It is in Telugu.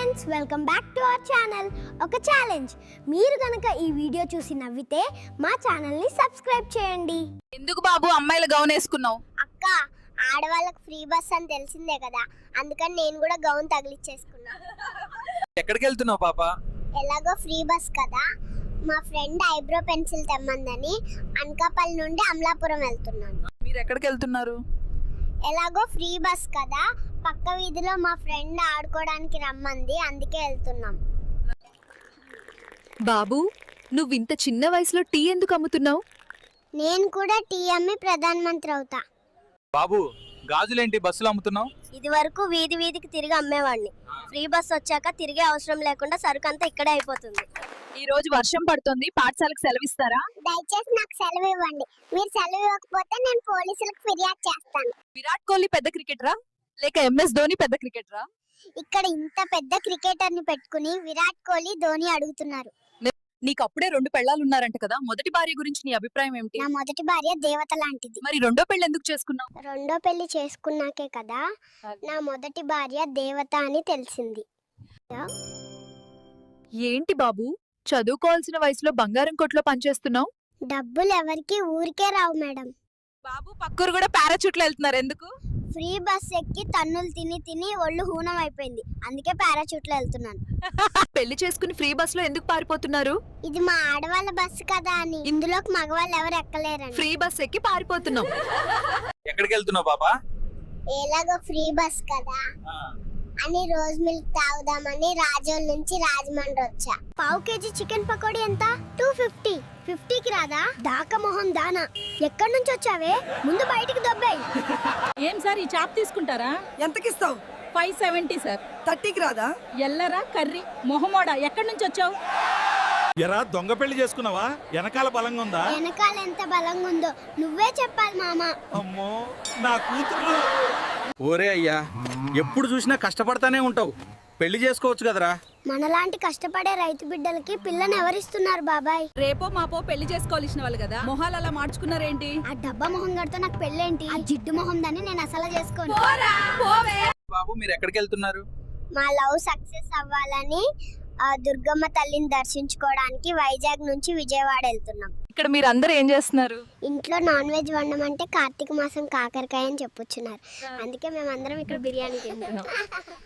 Friends, welcome back to our channel. ఒక ఛాలెంజ్. మీరు గనక ఈ వీడియో చూసి నవ్వితే మా ఛానల్ ని సబ్స్క్రైబ్ చేయండి. ఎందుకు బాబు అమ్మాయిల గౌన్ వేసుకున్నావు? అక్క, ఆడవాళ్ళకి ఫ్రీ బస్ అని తెలిసిందే కదా, అందుకని నేను కూడా గౌన్ తగిలిచ్చేసుకున్నా. ఎక్కడికి వెళ్తున్నావు పాప? ఎలాగో ఫ్రీ బస్ కదా, మా ఫ్రెండ్ ఐబ్రో పెన్సిల్ తెమ్మందని అనకాపల్లి నుండి అమలాపురం వెళ్తున్నాను. మీరు ఎక్కడికి వెళ్తున్నారు? ఎలాగో ఫ్రీ బస్ కదా, పక్క వీధిలో మా ఫ్రెండ్ ఆడుకోవడానికి రమ్మంది, అందుకే వెళ్తున్నాం. బాబు, నువ్వు ఇంత చిన్న వయసులో టీ ఎందుకు అమ్ముతున్నావు? నేను కూడా టీ అమ్మి ప్రధానమంత్రి అవుతా. బాబు, గాజులేంటి బస్సులో అమ్ముతున్నావు? ఇది వరకు వీధి వీధికి తిరిగి అమ్మేవాడిని. ఫ్రీ బస్ వచ్చాక తిరిగే అవసరం లేకుండా సరుకు అంతా ఇక్కడే అయిపోతుంది. ఈ రోజు వర్షం పడుతుంది, పాఠశాలకు సెలవిస్తారా? దయచేసి నాకు సెలవు ఇవ్వండి. మీరు సెలవు ఇవ్వకపోతే నేను పోలీసులకు ఫిర్యాదు చేస్తాను. విరాట్ కోహ్లీ పెద్ద క్రికెటరా లేక ఎంఎస్ ధోని పెద్ద క్రికెటరా? ఇక్కడ ఇంత పెద్ద క్రికెటర్ ని పెట్టుకుని విరాట్ కోహ్లీ, ధోని అడుగుతున్నారు. నీకు అప్పుడే 2 పెళ్ళాలు ఉన్నారంట కదా, మొదటి భార్య గురించి నీ అభిప్రాయం ఏమిటి? నా మొదటి భార్య దేవత లాంటిది. మరి రెండో పెళ్లి ఎందుకు చేసుకున్నావు? రెండో పెళ్లి చేసుకున్నాకే కదా నా మొదటి భార్య దేవత అని తెలిసింది. ఏంటి బాబు, చదువుకోవాల్సిన వయసులో బంగారం కొట్లో పనిచేస్తున్నావు? డబ్బులు ఎవరికి ఊరికే రావు మేడం. బాబు, పక్కూరు కూడా పారాచూట్లో వెళ్తున్నారు, ఎందుకు? ఫ్రీ బస్ ఎక్కి తన్నులు తిని తిని ఒళ్ళు హూనం అయిపోయింది, అందుకే పారాచూట్లో వెళ్తున్నాను. పెళ్లి చేసుకుని ఫ్రీ బస్ లో ఎందుకు పారిపోతున్నారు? ఇది మా ఆడవాళ్ళ బస్సు కదా అని, ఇందులోకి మగవాళ్ళు ఎవరు ఎక్కలేరని. ఫ్రీ బస్ ఎక్కి పారిపోతున్నాం. ఎక్కడికి వెళ్తున్నావు పాప? ఎలాగో ఫ్రీ బస్ కదా అని రోజ్ మిల్క్ తాగుదామని రాజోల్ నుంచి రాజమండ్రి వచ్చా. పావు కేజీ చికెన్ పకోడీ ఎంత? 250. 50కి రాదా? దాకా మొహం దానా, ఎక్కడి నుంచి వచ్చావే? ముందు బయటికి దొబ్బాయి. ఏం సార్, ఈ చాప్ తీసుకుంటారా? ఎంతకిస్తావు? 570 సార్. 30కి రాదా? ఎల్లరా కర్రీ మొహమోడా, ఎక్కడి నుంచి వచ్చావు? ఎరా, దొంగ పెళ్లి చేసుకున్నావా? వెనకాల బలంగా ఉందా? వెనకాల ఎంత బలంగా ఉందో నువ్వే చెప్పాలి మామ. అమ్మో, నా కూతురు. ఓరే అయ్యా, ఎప్పుడు చూసినా కష్టపడతానే ఉంటావు, పెళ్లి చేసుకోవచ్చు కదరా? మనలాంటి కష్టపడే రైతు బిడ్డలకి పిల్లని ఎవరిస్తున్నారు బాబాయ్? రేపో మాపో పెళ్లి చేసుకోవాల్సిన వాళ్ళు కదా, మొహాలు అలా మార్చుకున్నారేంటి? ఆ డబ్బా మొహం గడితో నాకు పెళ్ళేంటి? ఆ జిడ్డు మొహం దాన్ని నేను అసలు చేసుకోను. బాబు, మీరు ఎక్కడికి వెళ్తున్నారు? మా లవ్ సక్సెస్ అవ్వాలని దుర్గమ్మ తల్లిని దర్శించుకోవడానికి వైజాగ్ నుంచి విజయవాడ వెళ్తున్నాం. ఇక్కడ మీరు అందరూ ఏం చేస్తున్నారు? ఇంట్లో నాన్ వెజ్ వండమంటే కార్తీక మాసం కాకరకాయ అని చెప్పొచ్చున్నారు, అందుకే మేమందరం ఇక్కడ బిర్యానీ తింటున్నాం.